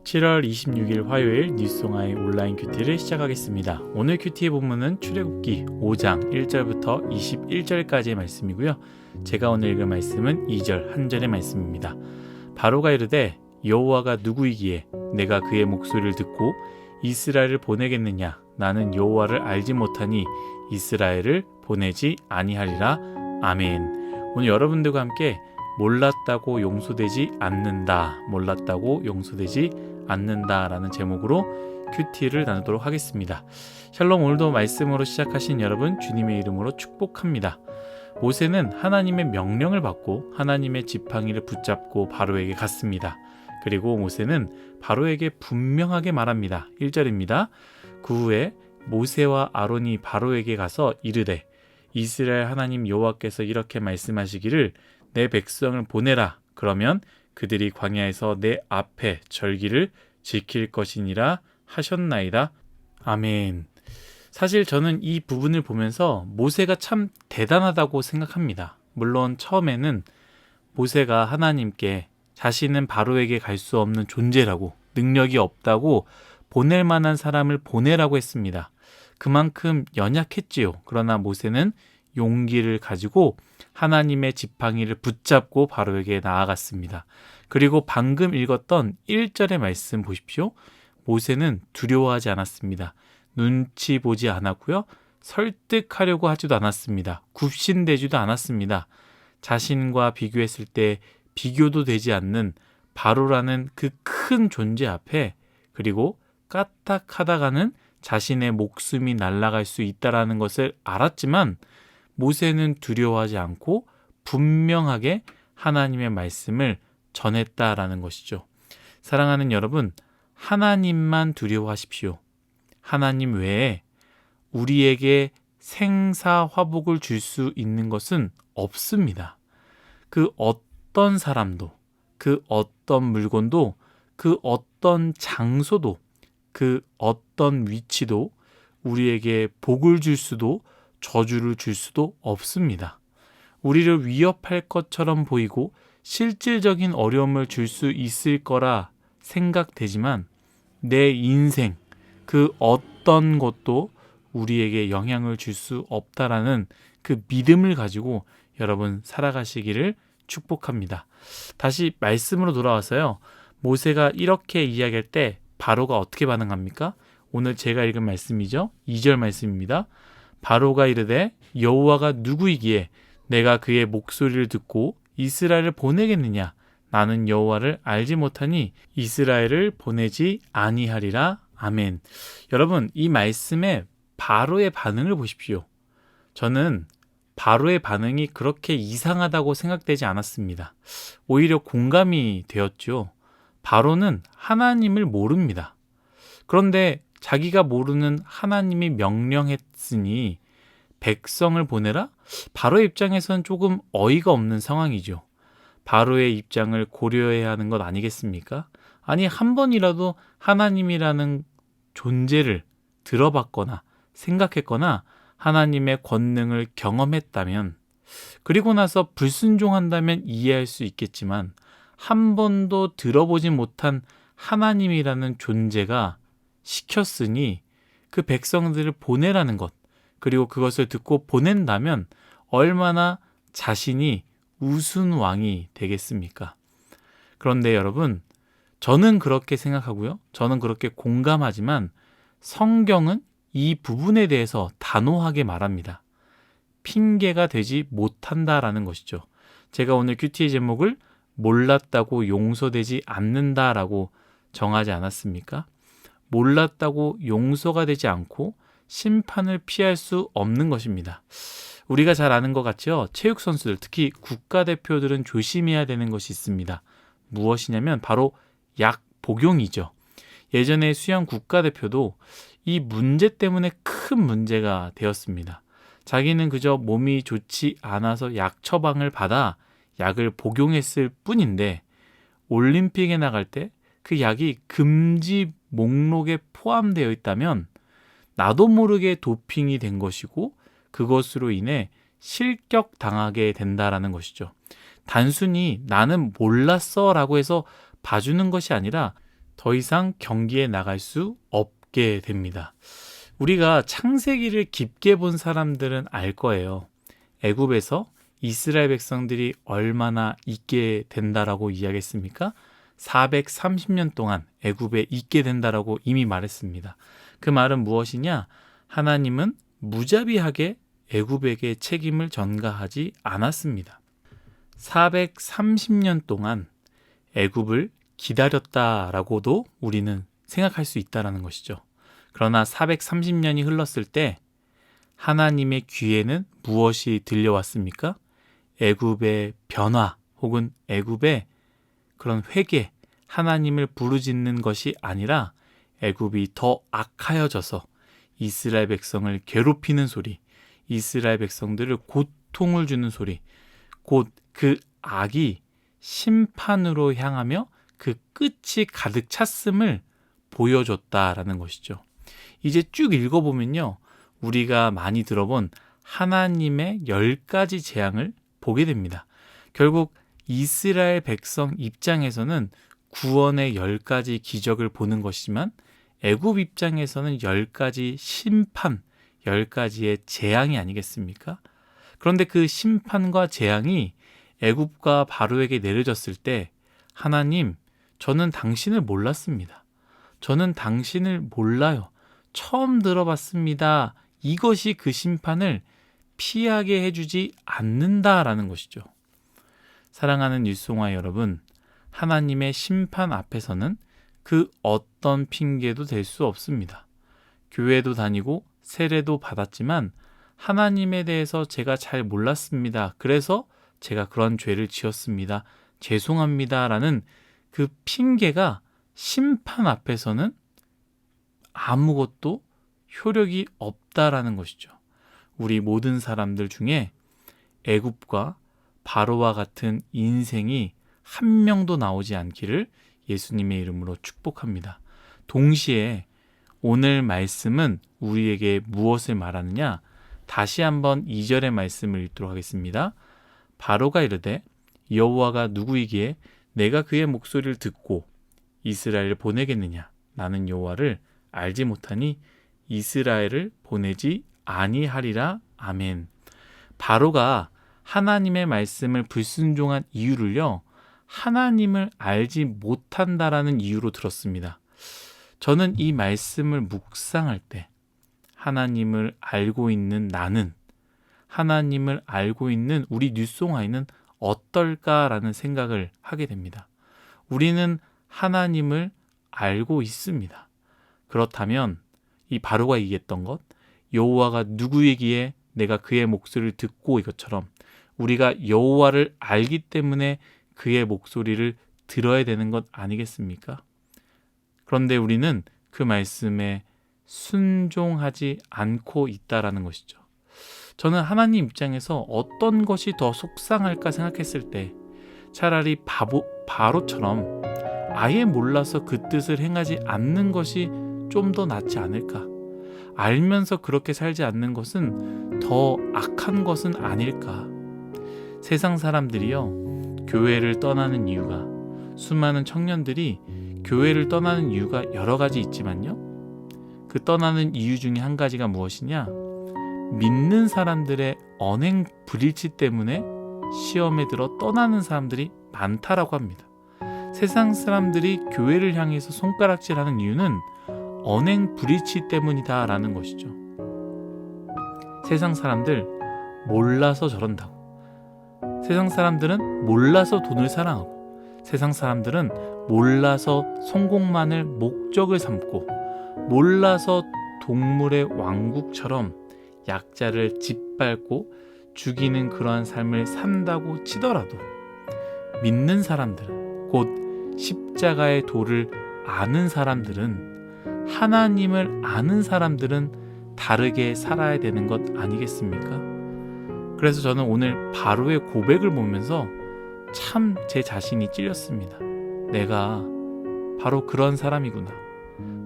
7월 26일 화요일 뉴스송아의 온라인 큐티를 시작하겠습니다. 오늘 큐티의 본문은 출애굽기 5장 1절부터 21절까지의 말씀이고요. 제가 오늘 읽을 말씀은 2절 한 절의 말씀입니다. 바로가 이르되 여호와가 누구이기에 내가 그의 목소리를 듣고 이스라엘을 보내겠느냐? 나는 여호와를 알지 못하니 이스라엘을 보내지 아니하리라. 아멘. 오늘 여러분들과 함께 몰랐다고 용서되지 않는다, 몰랐다고 용서되지 않는다라는 제목으로 큐티를 나누도록 하겠습니다. 샬롬, 오늘도 말씀으로 시작하신 여러분 주님의 이름으로 축복합니다. 모세는 하나님의 명령을 받고 하나님의 지팡이를 붙잡고 바로에게 갔습니다. 그리고 모세는 바로에게 분명하게 말합니다. 1절입니다. 그 후에 모세와 아론이 바로에게 가서 이르되 이스라엘 하나님 여호와께서 이렇게 말씀하시기를 내 백성을 보내라. 그러면 그들이 광야에서 내 앞에 절기를 지킬 것이니라 하셨나이다. 아멘. 사실 저는 이 부분을 보면서 모세가 참 대단하다고 생각합니다. 물론 처음에는 모세가 하나님께 자신은 바로에게 갈 수 없는 존재라고, 능력이 없다고, 보낼 만한 사람을 보내라고 했습니다. 그만큼 연약했지요. 그러나 모세는 용기를 가지고 하나님의 지팡이를 붙잡고 바로에게 나아갔습니다. 그리고 방금 읽었던 1절의 말씀 보십시오. 모세는 두려워하지 않았습니다. 눈치 보지 않았고요. 설득하려고 하지도 않았습니다. 굽신대지도 않았습니다. 자신과 비교했을 때 비교도 되지 않는 바로라는 그 큰 존재 앞에, 그리고 까딱하다가는 자신의 목숨이 날아갈 수 있다는 것을 알았지만 모세는 두려워하지 않고 분명하게 하나님의 말씀을 전했다라는 것이죠. 사랑하는 여러분, 하나님만 두려워하십시오. 하나님 외에 우리에게 생사화복을 줄 수 있는 것은 없습니다. 그 어떤 사람도, 그 어떤 물건도, 그 어떤 장소도, 그 어떤 위치도 우리에게 복을 줄 수도 저주를 줄 수도 없습니다. 우리를 위협할 것처럼 보이고 실질적인 어려움을 줄 수 있을 거라 생각되지만 내 인생 그 어떤 것도 우리에게 영향을 줄 수 없다라는 그 믿음을 가지고 여러분 살아가시기를 축복합니다. 다시 말씀으로 돌아와서요. 모세가 이렇게 이야기할 때 바로가 어떻게 반응합니까? 오늘 제가 읽은 말씀이죠. 2절 말씀입니다. 바로가 이르되 여호와가 누구이기에 내가 그의 목소리를 듣고 이스라엘을 보내겠느냐? 나는 여호와를 알지 못하니 이스라엘을 보내지 아니하리라. 아멘. 여러분, 이 말씀에 바로의 반응을 보십시오. 저는 바로의 반응이 그렇게 이상하다고 생각되지 않았습니다. 오히려 공감이 되었죠. 바로는 하나님을 모릅니다. 그런데 자기가 모르는 하나님이 명령했으니 백성을 보내라? 바로의 입장에서는 조금 어이가 없는 상황이죠. 바로의 입장을 고려해야 하는 것 아니겠습니까? 아니, 한 번이라도 하나님이라는 존재를 들어봤거나 생각했거나 하나님의 권능을 경험했다면, 그리고 나서 불순종한다면 이해할 수 있겠지만 한 번도 들어보지 못한 하나님이라는 존재가 시켰으니 그 백성들을 보내라는 것, 그리고 그것을 듣고 보낸다면 얼마나 자신이 우스운 왕이 되겠습니까? 그런데 여러분, 저는 그렇게 생각하고요. 저는 그렇게 공감하지만 성경은 이 부분에 대해서 단호하게 말합니다. 핑계가 되지 못한다라는 것이죠. 제가 오늘 큐티의 제목을 몰랐다고 용서되지 않는다라고 정하지 않았습니까? 몰랐다고 용서가 되지 않고 심판을 피할 수 없는 것입니다. 우리가 잘 아는 것 같죠? 체육 선수들, 특히 국가대표들은 조심해야 되는 것이 있습니다. 무엇이냐면 바로 약 복용이죠. 예전에 수영 국가대표도 이 문제 때문에 큰 문제가 되었습니다. 자기는 그저 몸이 좋지 않아서 약 처방을 받아 약을 복용했을 뿐인데 올림픽에 나갈 때 그 약이 금지 목록에 포함되어 있다면 나도 모르게 도핑이 된 것이고 그것으로 인해 실격당하게 된다라는 것이죠. 단순히 나는 몰랐어 라고 해서 봐주는 것이 아니라 더 이상 경기에 나갈 수 없게 됩니다. 우리가 창세기를 깊게 본 사람들은 알 거예요. 애굽에서 이스라엘 백성들이 얼마나 있게 된다라고 이야기했습니까? 430년 동안 애굽에 있게 된다라고 이미 말했습니다. 그 말은 무엇이냐? 하나님은 무자비하게 애굽에게 책임을 전가하지 않았습니다. 430년 동안 애굽을 기다렸다라고도 우리는 생각할 수 있다는 것이죠. 그러나 430년이 흘렀을 때 하나님의 귀에는 무엇이 들려왔습니까? 애굽의 변화 혹은 애굽의 그런 회개, 하나님을 부르짖는 것이 아니라 애굽이 더 악하여져서 이스라엘 백성을 괴롭히는 소리, 이스라엘 백성들을 고통을 주는 소리, 곧 그 악이 심판으로 향하며 그 끝이 가득 찼음을 보여줬다라는 것이죠. 이제 쭉 읽어보면요, 우리가 많이 들어본 하나님의 10가지 재앙을 보게 됩니다. 결국 이스라엘 백성 입장에서는 구원의 10가지 기적을 보는 것이지만 애굽 입장에서는 10가지 심판, 10가지의 재앙이 아니겠습니까? 그런데 그 심판과 재앙이 애굽과 바로에게 내려졌을 때 하나님, 저는 당신을 몰랐습니다. 저는 당신을 몰라요. 처음 들어봤습니다. 이것이 그 심판을 피하게 해주지 않는다라는 것이죠. 사랑하는 일송아 여러분, 하나님의 심판 앞에서는 그 어떤 핑계도 될 수 없습니다. 교회도 다니고 세례도 받았지만 하나님에 대해서 제가 잘 몰랐습니다. 그래서 제가 그런 죄를 지었습니다. 죄송합니다. 라는 그 핑계가 심판 앞에서는 아무것도 효력이 없다라는 것이죠. 우리 모든 사람들 중에 애굽과 바로와 같은 인생이 한 명도 나오지 않기를 예수님의 이름으로 축복합니다. 동시에 오늘 말씀은 우리에게 무엇을 말하느냐? 다시 한번 2절의 말씀을 읽도록 하겠습니다. 바로가 이르되 여호와가 누구이기에 내가 그의 목소리를 듣고 이스라엘을 보내겠느냐? 나는 여호와를 알지 못하니 이스라엘을 보내지 아니하리라. 아멘. 바로가 하나님의 말씀을 불순종한 이유를요, 하나님을 알지 못한다라는 이유로 들었습니다. 저는 이 말씀을 묵상할 때 하나님을 알고 있는 나는, 하나님을 알고 있는 우리 뉴송아이는 어떨까라는 생각을 하게 됩니다. 우리는 하나님을 알고 있습니다. 그렇다면 이 바로가 얘기했던 것, 여호와가 누구이기에 내가 그의 목소리를 듣고, 이것처럼 우리가 여호와를 알기 때문에 그의 목소리를 들어야 되는 것 아니겠습니까? 그런데 우리는 그 말씀에 순종하지 않고 있다라는 것이죠. 저는 하나님 입장에서 어떤 것이 더 속상할까 생각했을 때 차라리 바로처럼 아예 몰라서 그 뜻을 행하지 않는 것이 좀 더 낫지 않을까? 알면서 그렇게 살지 않는 것은 더 악한 것은 아닐까? 세상 사람들이요, 교회를 떠나는 이유가, 수많은 청년들이 교회를 떠나는 이유가 여러 가지 있지만요, 그 떠나는 이유 중에 한 가지가 무엇이냐? 믿는 사람들의 언행 불일치 때문에 시험에 들어 떠나는 사람들이 많다라고 합니다. 세상 사람들이 교회를 향해서 손가락질하는 이유는 언행 불일치 때문이다 라는 것이죠. 세상 사람들 몰라서 저런다고, 세상 사람들은 몰라서 돈을 사랑하고, 세상 사람들은 몰라서 성공만을 목적을 삼고, 몰라서 동물의 왕국처럼 약자를 짓밟고 죽이는 그러한 삶을 산다고 치더라도 믿는 사람들은, 곧 십자가의 도를 아는 사람들은, 하나님을 아는 사람들은 다르게 살아야 되는 것 아니겠습니까? 그래서 저는 오늘 바로의 고백을 보면서 참 제 자신이 찔렸습니다. 내가 바로 그런 사람이구나.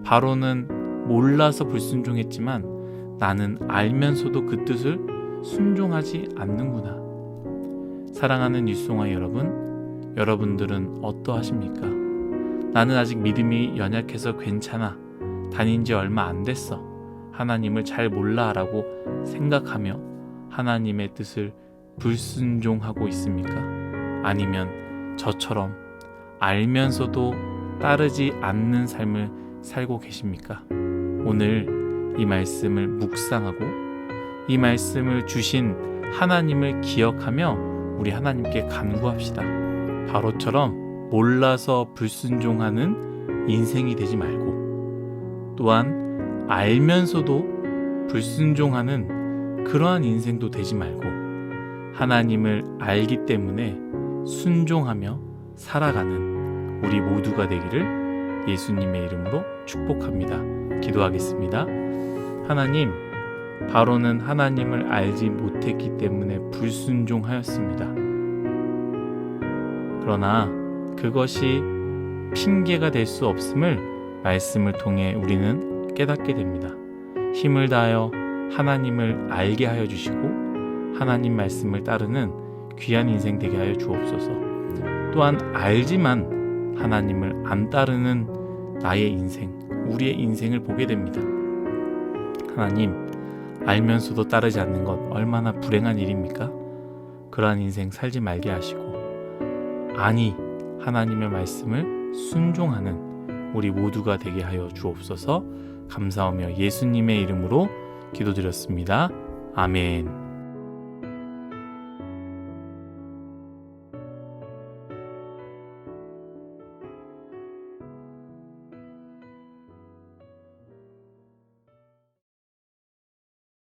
바로는 몰라서 불순종했지만 나는 알면서도 그 뜻을 순종하지 않는구나. 사랑하는 일송아 여러분, 여러분들은 어떠하십니까? 나는 아직 믿음이 연약해서 괜찮아. 다닌 지 얼마 안 됐어. 하나님을 잘 몰라 라고 생각하며 하나님의 뜻을 불순종하고 있습니까? 아니면 저처럼 알면서도 따르지 않는 삶을 살고 계십니까? 오늘 이 말씀을 묵상하고 이 말씀을 주신 하나님을 기억하며 우리 하나님께 간구합시다. 바로처럼 몰라서 불순종하는 인생이 되지 말고, 또한 알면서도 불순종하는 그러한 인생도 되지 말고, 하나님을 알기 때문에 순종하며 살아가는 우리 모두가 되기를 예수님의 이름으로 축복합니다. 기도하겠습니다. 하나님, 바로는 하나님을 알지 못했기 때문에 불순종하였습니다. 그러나 그것이 핑계가 될 수 없음을 말씀을 통해 우리는 깨닫게 됩니다. 힘을 다하여 하나님을 알게 하여 주시고 하나님 말씀을 따르는 귀한 인생 되게 하여 주옵소서. 또한 알지만 하나님을 안 따르는 나의 인생, 우리의 인생을 보게 됩니다. 하나님, 알면서도 따르지 않는 것 얼마나 불행한 일입니까? 그러한 인생 살지 말게 하시고, 아니 하나님의 말씀을 순종하는 우리 모두가 되게 하여 주옵소서. 감사하며 예수님의 이름으로 기도드렸습니다. 아멘.